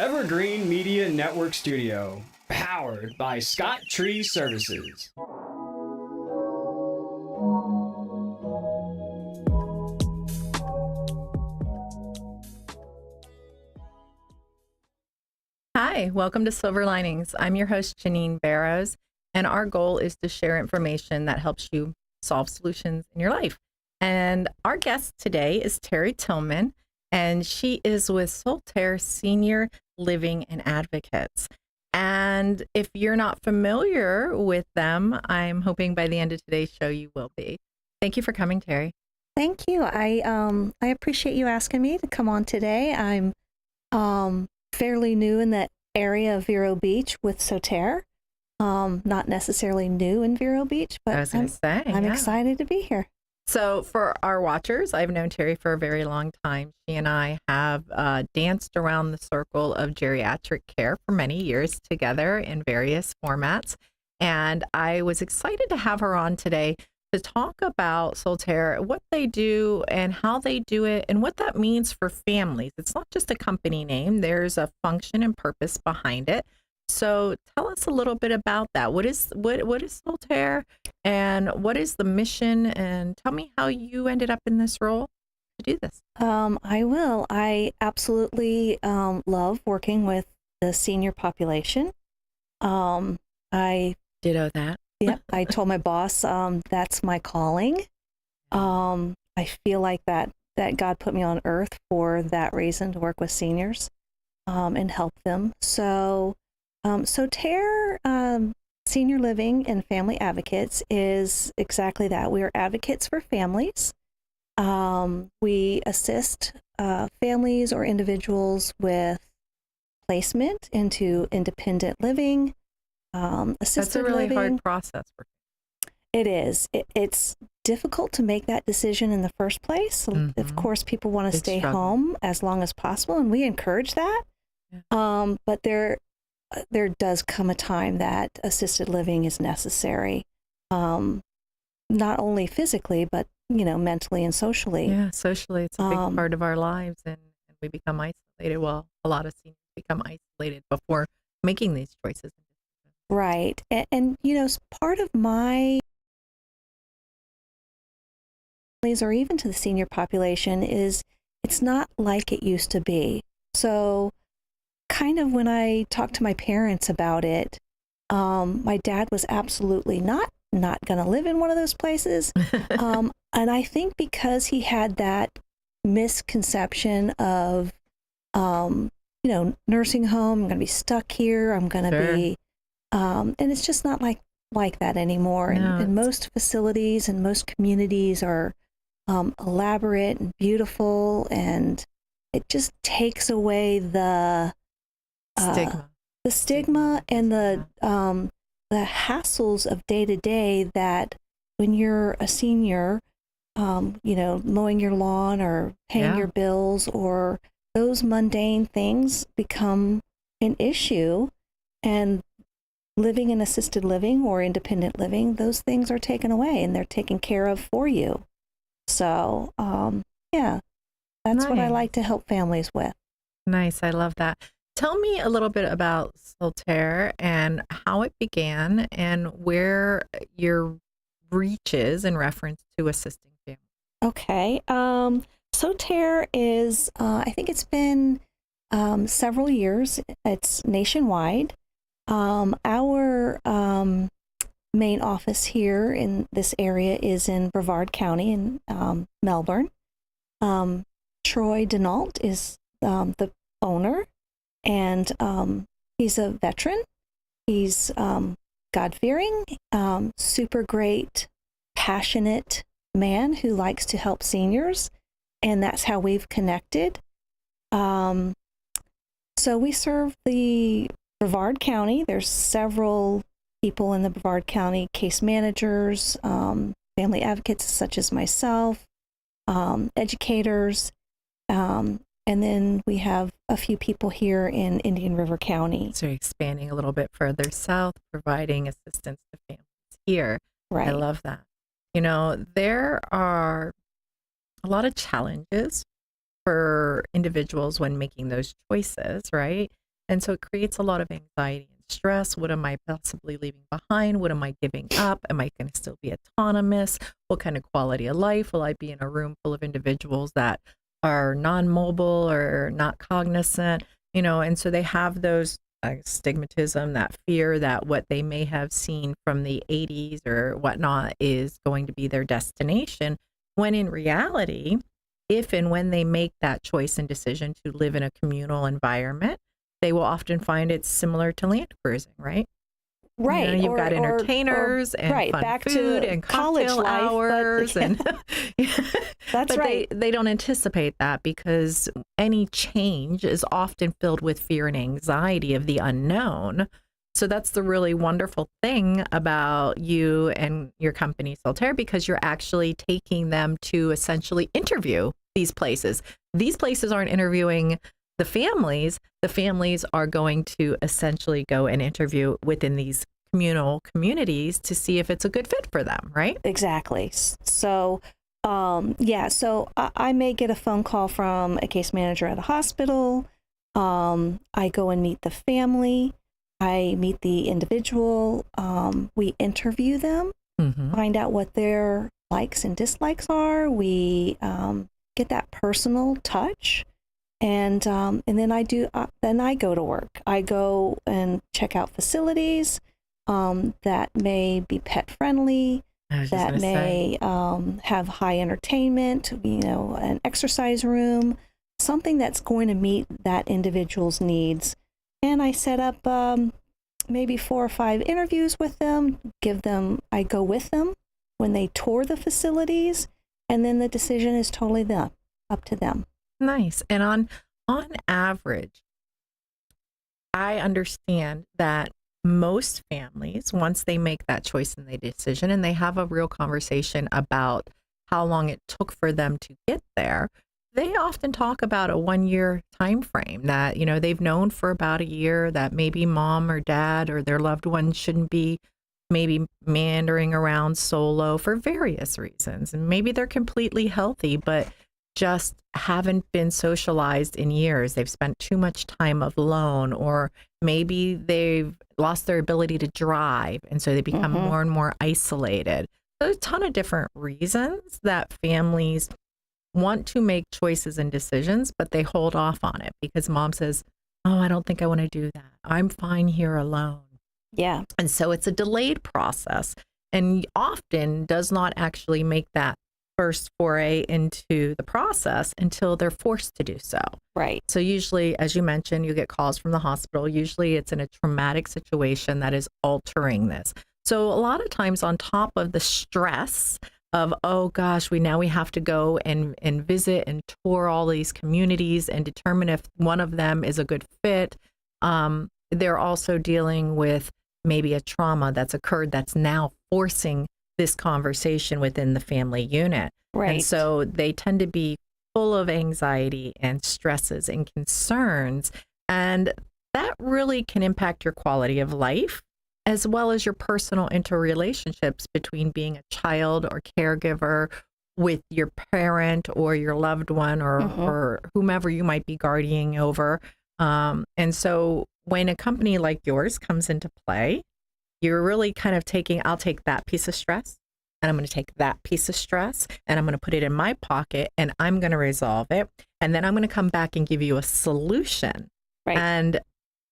Evergreen Media Network Studio, powered by Scott Tree Services. Hi, welcome to Silver Linings. I'm your host, Janean Barrows, and our goal is to share information that helps you solve solutions in your life. And our guest today is Terry Tillman, and she is with Soter Senior Living and Advocates. And if you're not familiar with them, I'm hoping by the end of today's show you will be. Thank you for coming, Terry. Thank you. I appreciate you asking me to come on today. I'm fairly new in the area of Vero Beach with Soter. Not necessarily new in Vero Beach, but I'm excited to be here. So for our watchers, I've known Terry for a very long time. She and I have danced around the circle of geriatric care for many years together in various formats. And I was excited to have her on today to talk about Soter, what they do and how they do it and what that means for families. It's not just a company name. There's a function and purpose behind it. So tell us a little bit about that. What is Soter and what is the mission? And tell me how you ended up in this role to do this. I will. I absolutely love working with the senior population. I ditto that. Yep. I told my boss that's my calling. I feel like that God put me on earth for that reason, to work with seniors and help them. So Soter Senior Living and Family Advocates is exactly that. We are advocates for families. We assist families or individuals with placement into independent living, assisted That's a really living. hard process. It is. It's difficult to make that decision in the first place. Mm-hmm. Of course, people want to stay home as long as possible, and we encourage that. Yeah. But there does come a time that assisted living is necessary, not only physically, but mentally and socially. Yeah, socially, it's a big part of our lives, and we become isolated. Well, a lot of seniors become isolated before making these choices. Right, and part of my or even to the senior population is it's not like it used to be. So kind of when I talked to my parents about it, my dad was absolutely not going to live in one of those places. And I think because he had that misconception of, nursing home, I'm going to be stuck here, I'm going to be, and it's just not like that anymore. No, and most facilities and most communities are elaborate and beautiful, and it just takes away the stigma and the hassles of day to day that when you're a senior, mowing your lawn or paying your bills or those mundane things become an issue, and living in assisted living or independent living, those things are taken away and they're taken care of for you. So, that's what I like to help families with. Nice. I love that. Tell me a little bit about Soter and how it began and where your reach is in reference to assisting families. Okay. Soter is, I think it's been several years. It's nationwide. Our main office here in this area is in Brevard County in Melbourne. Troy Denault is the owner, and he's a veteran. He's God-fearing, super great, passionate man who likes to help seniors, and that's how we've connected. So we serve the Brevard County. There's several people in the Brevard County, case managers, family advocates such as myself, educators, and then we have a few people here in Indian River County. So you're expanding a little bit further south, providing assistance to families here. Right. I love that. There are a lot of challenges for individuals when making those choices, right? And so it creates a lot of anxiety and stress. What am I possibly leaving behind? What am I giving up? Am I going to still be autonomous? What kind of quality of life will I be in a room full of individuals that are non-mobile or not cognizant? And so they have those stigmatism, that fear that what they may have seen from the 80s or whatnot is going to be their destination, when in reality, if and when they make that choice and decision to live in a communal environment, they will often find it's similar to land cruising, right? Right. You've got entertainers and right, fun back food to and college cocktail life, hours. but, And that's but right. they don't anticipate that, because any change is often filled with fear and anxiety of the unknown. So that's the really wonderful thing about you and your company, Soter, because you're actually taking them to essentially interview these places. These places aren't interviewing the families. The families are going to essentially go and interview within these communal communities to see if it's a good fit for them, right? Exactly. So, so I may get a phone call from a case manager at a hospital. I go and meet the family. I meet the individual. We interview them, find out what their likes and dislikes are. We get that personal touch. And then I go to work. I go and check out facilities that may be pet friendly, that may have high entertainment, an exercise room, something that's going to meet that individual's needs. And I set up maybe 4 or 5 interviews with them, I go with them when they tour the facilities, and then the decision is totally up to them. Nice. And on average, I understand that most families, once they make that choice and the decision, and they have a real conversation about how long it took for them to get there, they often talk about a 1-year time frame, that they've known for about a year that maybe mom or dad or their loved one shouldn't be maybe meandering around solo for various reasons. And maybe they're completely healthy, but just haven't been socialized in years. They've spent too much time alone, or maybe they've lost their ability to drive, and so they become more and more isolated. There's a ton of different reasons that families want to make choices and decisions, but they hold off on it because mom says, "Oh, I don't think I want to do that. I'm fine here alone." Yeah. And so it's a delayed process, and often does not actually make that first foray into the process until they're forced to do so. Right. So usually, as you mentioned, you get calls from the hospital. Usually it's in a traumatic situation that is altering this. So a lot of times, on top of the stress of, oh gosh, we have to go and visit and tour all these communities and determine if one of them is a good fit, they're also dealing with maybe a trauma that's occurred that's now forcing this conversation within the family unit. Right. And so they tend to be full of anxiety and stresses and concerns. And that really can impact your quality of life, as well as your personal interrelationships between being a child or caregiver with your parent or your loved one, or whomever you might be guardianing over. And so when a company like yours comes into play, you're really kind of I'll take that piece of stress, and I'm going to take that piece of stress, and I'm going to put it in my pocket, and I'm going to resolve it. And then I'm going to come back and give you a solution. Right. And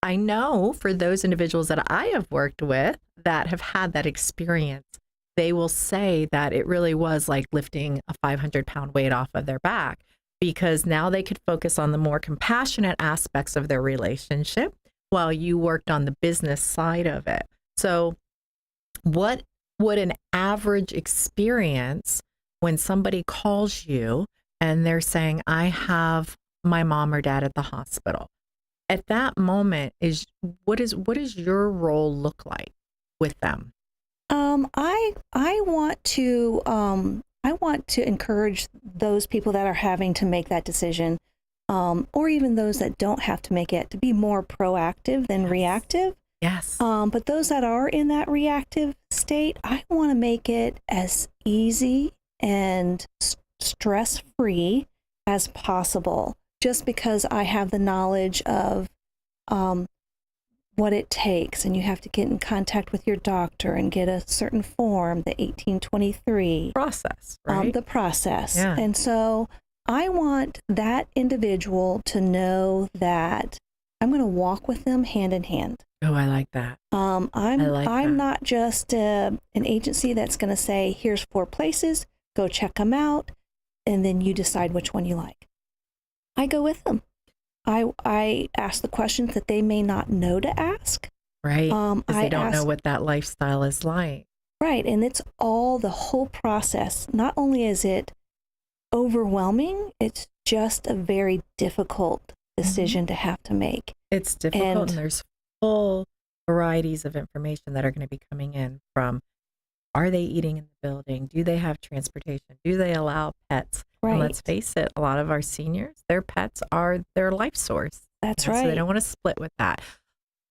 I know for those individuals that I have worked with that have had that experience, they will say that it really was like lifting a 500-pound weight off of their back, because now they could focus on the more compassionate aspects of their relationship while you worked on the business side of it. So what would an average experience when somebody calls you and they're saying, I have my mom or dad at the hospital? At that moment, what does your role look like with them? I want to encourage those people that are having to make that decision, or even those that don't have to make it, to be more proactive than reactive. Yes. But those that are in that reactive state, I want to make it as easy and stress-free as possible, just because I have the knowledge of what it takes, and you have to get in contact with your doctor and get a certain form, the 1823 process, right? The process. Yeah. And so I want that individual to know that I'm going to walk with them hand in hand. Oh, I like that. I'm not just an agency that's going to say, here's 4 places, go check them out, and then you decide which one you like. I go with them. I ask the questions that they may not know to ask. Right. Because they don't know what that lifestyle is like. Right. And it's all the whole process. Not only is it overwhelming, it's just a very difficult decision to have to make. It's difficult, and there's full varieties of information that are going to be coming in from, are they eating in the building? Do they have transportation? Do they allow pets? Right. And let's face it, a lot of our seniors, their pets are their life source. That's right. So they don't want to split with that.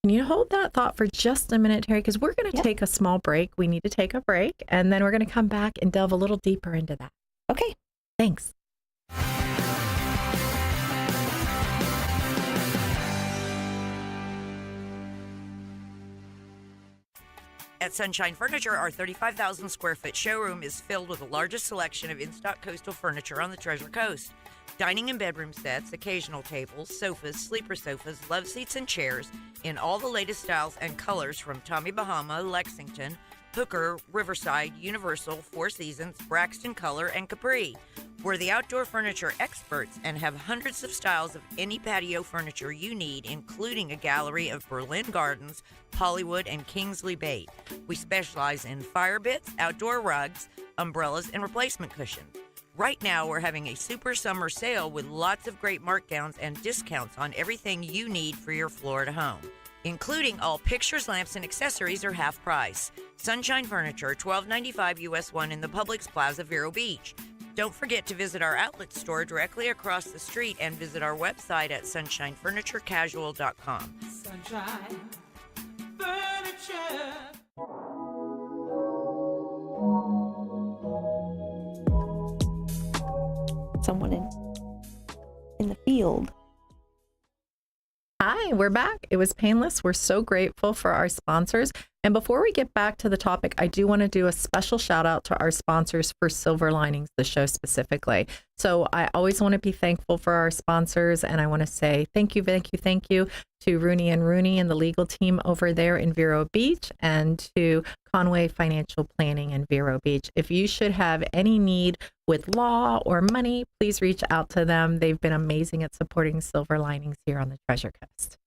Can you hold that thought for just a minute, Terry? Because we're going to take a small break. We need to take a break, and then we're going to come back and delve a little deeper into that. Okay. Thanks. At Sunshine Furniture, our 35,000 square foot showroom is filled with the largest selection of in-stock coastal furniture on the Treasure Coast. Dining and bedroom sets, occasional tables, sofas, sleeper sofas, love seats, and chairs in all the latest styles and colors from Tommy Bahama, Lexington, Hooker, Riverside, Universal, Four Seasons, Braxton Color, and Capri. We're the outdoor furniture experts and have hundreds of styles of any patio furniture you need, including a gallery of Berlin Gardens, Hollywood, and Kingsley Bait. We specialize in fire bits, outdoor rugs, umbrellas, and replacement cushions. Right now, we're having a super summer sale with lots of great markdowns and discounts on everything you need for your Florida home, including all pictures, lamps, and accessories are half price. Sunshine Furniture, $12.95 US 1 in the Publix Plaza, Vero Beach. Don't forget to visit our outlet store directly across the street and visit our website at sunshinefurniturecasual.com. Sunshine Furniture. Someone in the field. Hi, we're back. It was painless. We're so grateful for our sponsors. And before we get back to the topic, I do want to do a special shout out to our sponsors for Silver Linings, the show specifically. So I always want to be thankful for our sponsors. And I want to say thank you to Rooney and Rooney and the legal team over there in Vero Beach, and to Conway Financial Planning in Vero Beach. If you should have any need with law or money, please reach out to them. They've been amazing at supporting Silver Linings here on the Treasure Coast.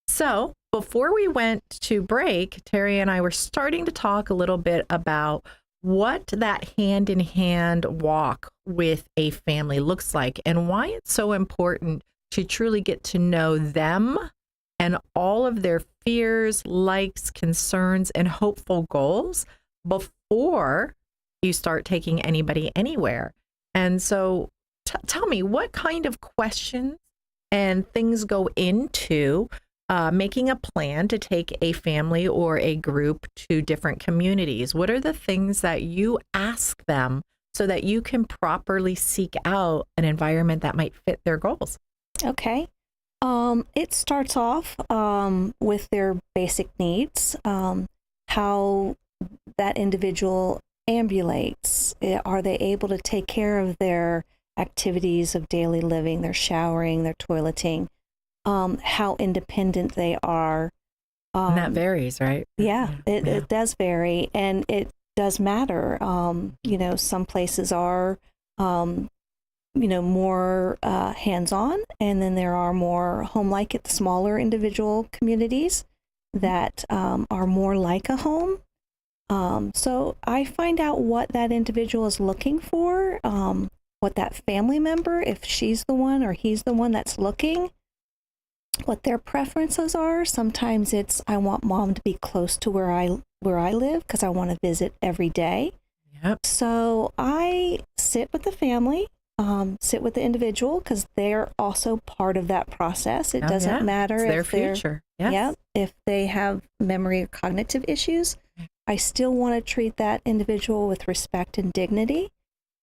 So before we went to break, Terry and I were starting to talk a little bit about what that hand-in-hand walk with a family looks like and why it's so important to truly get to know them and all of their fears, likes, concerns, and hopeful goals before you start taking anybody anywhere. And so tell me, what kind of questions and things go into making a plan to take a family or a group to different communities? What are the things that you ask them so that you can properly seek out an environment that might fit their goals? Okay. It starts off with their basic needs, how that individual ambulates. Are they able to take care of their activities of daily living, their showering, their toileting, how independent they are. And that varies, right? Yeah, it does vary, and it does matter. Some places are, more hands-on, and then there are more home-like at the smaller individual communities that are more like a home. So I find out what that individual is looking for, what that family member, if she's the one or he's the one that's looking, what their preferences are. Sometimes it's, I want mom to be close to where I live because I want to visit every day. Yep. So I sit with the family, sit with the individual, because they're also part of that process. It doesn't matter it's their if they're future. Yes. Yeah, if they have memory or cognitive issues. I still want to treat that individual with respect and dignity,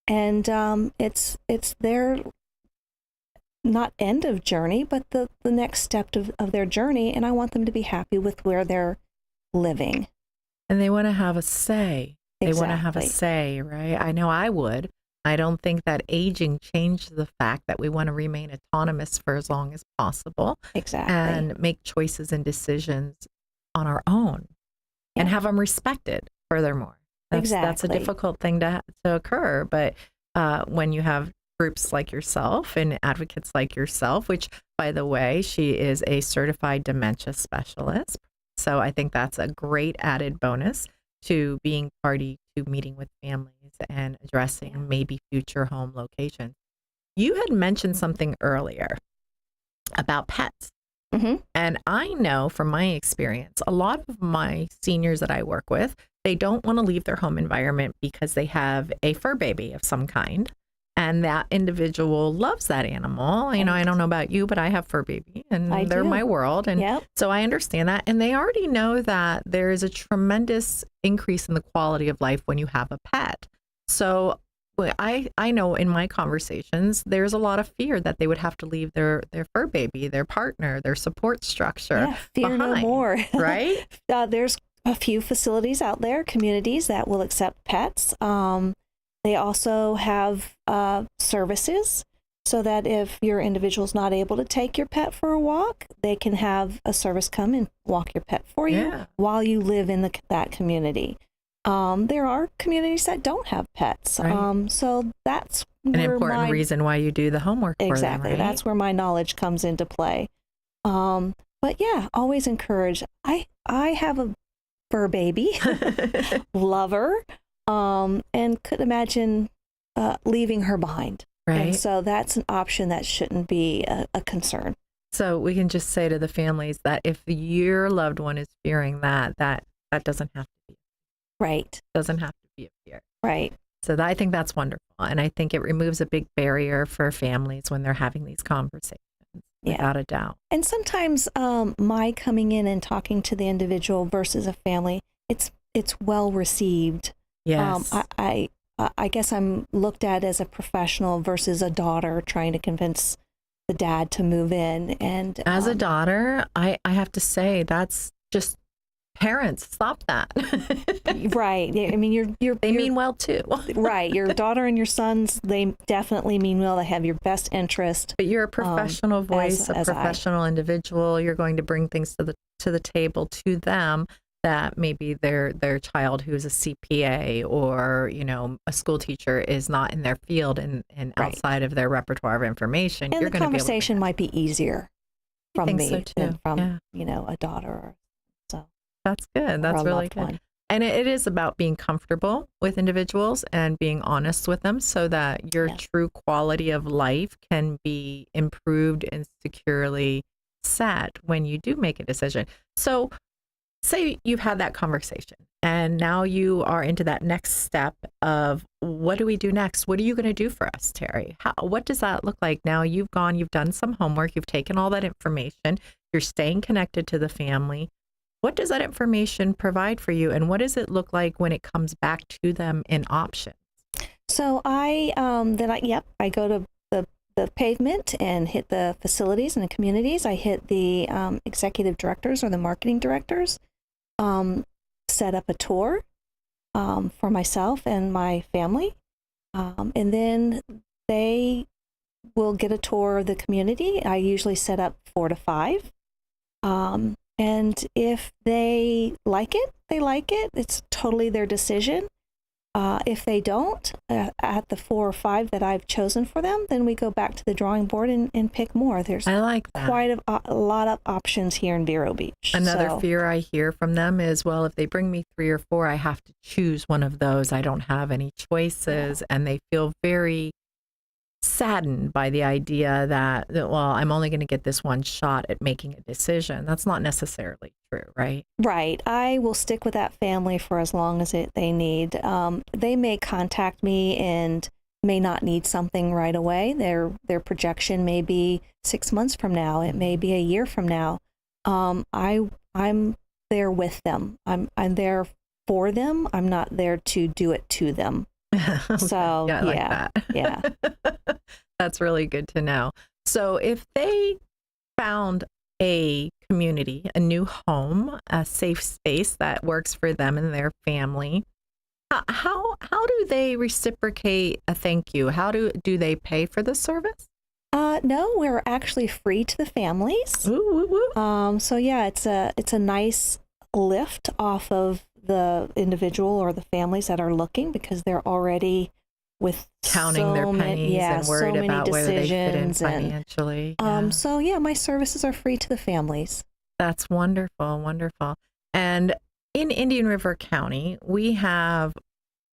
and it's their not end of journey, but the next step of their journey. And I want them to be happy with where they're living. And they want to have a say. They want to have a Exactly. say, right? I know I would. I don't think that aging changed the fact that we want to remain autonomous for as long as possible Exactly. and make choices and decisions on our own and Yeah. have them respected, furthermore. That's a Exactly. difficult thing to occur. But when you have groups like yourself and advocates like yourself, which, by the way, she is a certified dementia specialist. So I think that's a great added bonus to being party to meeting with families and addressing maybe future home locations. You had mentioned something earlier about pets. Mhm. And I know from my experience, a lot of my seniors that I work with, they don't want to leave their home environment because they have a fur baby of some kind. And that individual loves that animal. You know, I don't know about you, but I have fur baby and I they're do. my world. And Yep. so I understand that. And they already know that there is a tremendous increase in the quality of life when you have a pet. So I know in my conversations, there's a lot of fear that they would have to leave their fur baby, their partner, their support structure Yeah, fear no behind, more. right? There's a few facilities out there, communities that will accept pets. They also have services so that if your individual's not able to take your pet for a walk, they can have a service come and walk your pet for you Yeah. while you live in that community. There are communities that don't have pets. Right. So that's An where important reason why you do the homework for them, exactly. right? That's where my knowledge comes into play. But yeah, always encourage. I have a fur baby, lover, and could imagine leaving her behind. Right. And so that's an option that shouldn't be a concern. So we can just say to the families that if your loved one is fearing that doesn't have to be. Right. Doesn't have to be a fear. Right. So I think that's wonderful. And I think it removes a big barrier for families when they're having these conversations, without a doubt. And sometimes my coming in and talking to the individual versus a family, it's well received. Yes. I guess I'm looked at as a professional versus a daughter trying to convince the dad to move in. And as a daughter, I have to say that's just parents, stop that. right. I mean, they mean well too. Right. Your daughter and your sons, they definitely mean well. They have your best interest. But you're a professional voice, a professional individual. You're going to bring things to the table to them that maybe their child who's a CPA or, you know, a school teacher is not in their field and outside of their repertoire of information. And you're the conversation might be easier from me than from, you know, a daughter. So that's good. That's really good. One. And it is about being comfortable with individuals and being honest with them so that your true quality of life can be improved and securely set when you do make a decision. So say you've had that conversation and now you are into that next step of what do we do next? What are you going to do for us, Terry? What does that look like? Now you've done some homework, you've taken all that information, you're staying connected to the family. What does that information provide for you? And what does it look like when it comes back to them in options? So I go to the pavement and hit the facilities and the communities. I hit the executive directors or the marketing directors, set up a tour for myself and my family. And then they will get a tour of the community. I usually set up 4 to 5. And if they like it, they like it. It's totally their decision. If they don't, at the 4 or 5 that I've chosen for them, then we go back to the drawing board and pick more. There's I like that. Quite a lot of options here in Vero Beach. Another fear I hear from them is, well, if they bring me 3 or 4, I have to choose one of those. I don't have any choices. And they feel very saddened by the idea that, well, I'm only going to get this one shot at making a decision. That's not necessarily true, right? Right. I will stick with that family for as long as they need. They may contact me and may not need something right away. Their projection may be 6 months from now. It may be a year from now. I'm there with them. I'm there for them. I'm not there to do it to them. Okay. So yeah, I like that. Yeah. That's really good to know. So if they found a community, a new home, a safe space that works for them and their family, how do they reciprocate a thank you? How do they pay for the service? No, we're actually free to the families. Ooh, woo, woo. So yeah, it's a nice lift off of the individual or the families that are looking, because they're already with Counting their pennies and worried so many about whether they fit in decisions and, financially. So yeah, my services are free to the families. That's wonderful, wonderful. And in Indian River County, we have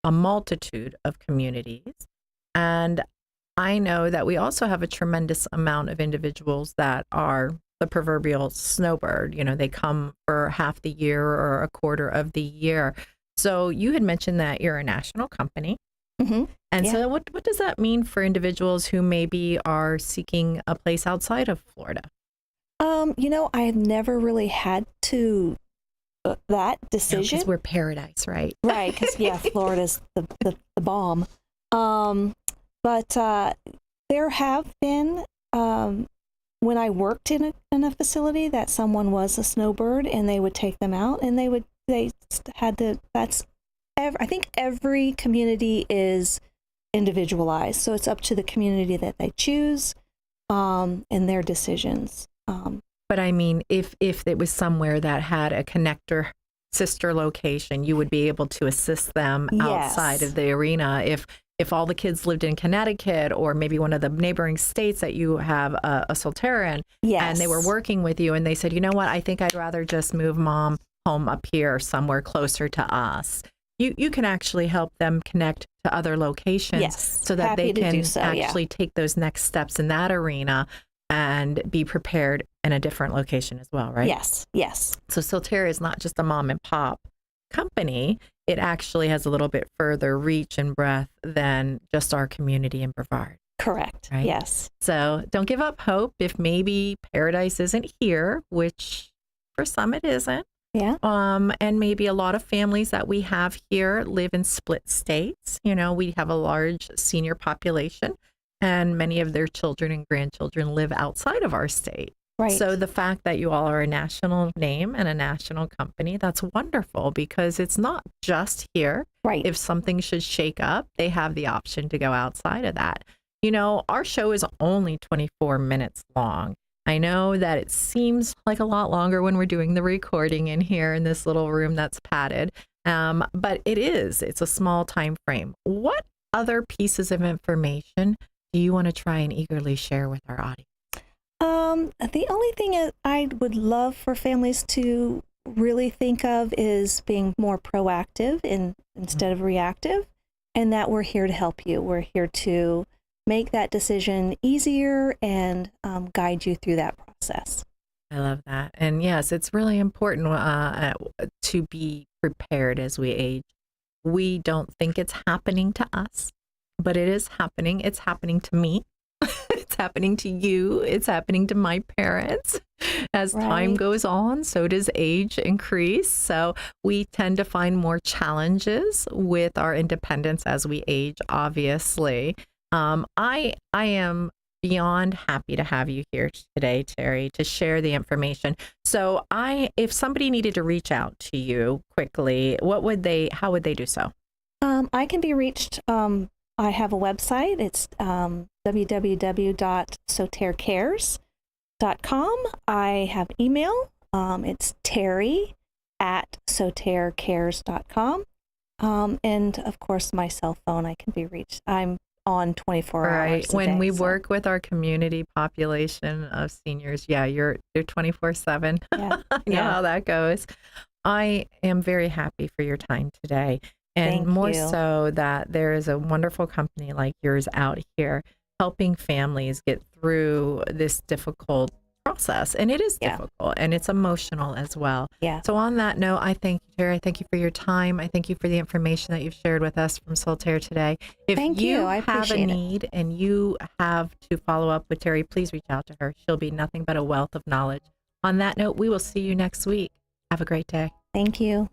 a multitude of communities. And I know that we also have a tremendous amount of individuals that are the proverbial snowbird. You know, they come for half the year or a quarter of the year. So you had mentioned that you're a national company. Mm-hmm. And so what does that mean for individuals who maybe are seeking a place outside of Florida? I have never really had to that decision. Because we're paradise, right? Right, because Florida's the bomb. But there have been when I worked in a facility that someone was a snowbird, and they would take them out, and they had to. I think every community is individualized, so it's up to the community that they choose, and their decisions. But I mean, if it was somewhere that had a connector sister location, you would be able to assist them outside of the arena. If all the kids lived in Connecticut or maybe one of the neighboring states that you have a Soter in, and they were working with you and they said, you know what, I think I'd rather just move mom home up here somewhere closer to us. You can actually help them connect to other locations so that they can actually take those next steps in that arena and be prepared in a different location as well, right? Yes. So Soter is not just a mom and pop company. It actually has a little bit further reach and breadth than just our community in Brevard. Correct. Right? Yes. So don't give up hope if maybe paradise isn't here, which for some it isn't. Yeah. And maybe a lot of families that we have here live in split states. You know, we have a large senior population, and many of their children and grandchildren live outside of our state. Right. So the fact that you all are a national name and a national company, that's wonderful, because it's not just here. Right. If something should shake up, they have the option to go outside of that. You know, our show is only 24 minutes long. I know that it seems like a lot longer when we're doing the recording in here in this little room that's padded, but it's a small time frame. What other pieces of information do you want to try and eagerly share with our audience? The only thing I would love for families to really think of is being more proactive instead of reactive, and that we're here to help you. We're here to make that decision easier and guide you through that process. I love that. And yes, it's really important to be prepared as we age. We don't think it's happening to us, but it is happening. It's happening to me. It's happening to you. It's happening to my parents. As time goes on, so does age increase. So we tend to find more challenges with our independence as we age, obviously. I am beyond happy to have you here today, Terry, to share the information. So if somebody needed to reach out to you quickly, how would they do so? I can be reached. I have a website. It's www.sotercares.com. I have email. It's terry@sotercares.com. And of course, my cell phone, I can be reached. I'm on 24 hours a when day, we work with our community population of seniors, you're 24/7. Yeah. I know how that goes. I am very happy for your time today, and more so that there is a wonderful company like yours out here helping families get through this difficult process. And it is difficult, and it's emotional as well. Yeah. So on that note, I thank you, Terry. I thank you for your time. I thank you for the information that you've shared with us from Soter today. If you have a need and you have to follow up with Terry, please reach out to her. She'll be nothing but a wealth of knowledge. On that note, we will see you next week. Have a great day. Thank you.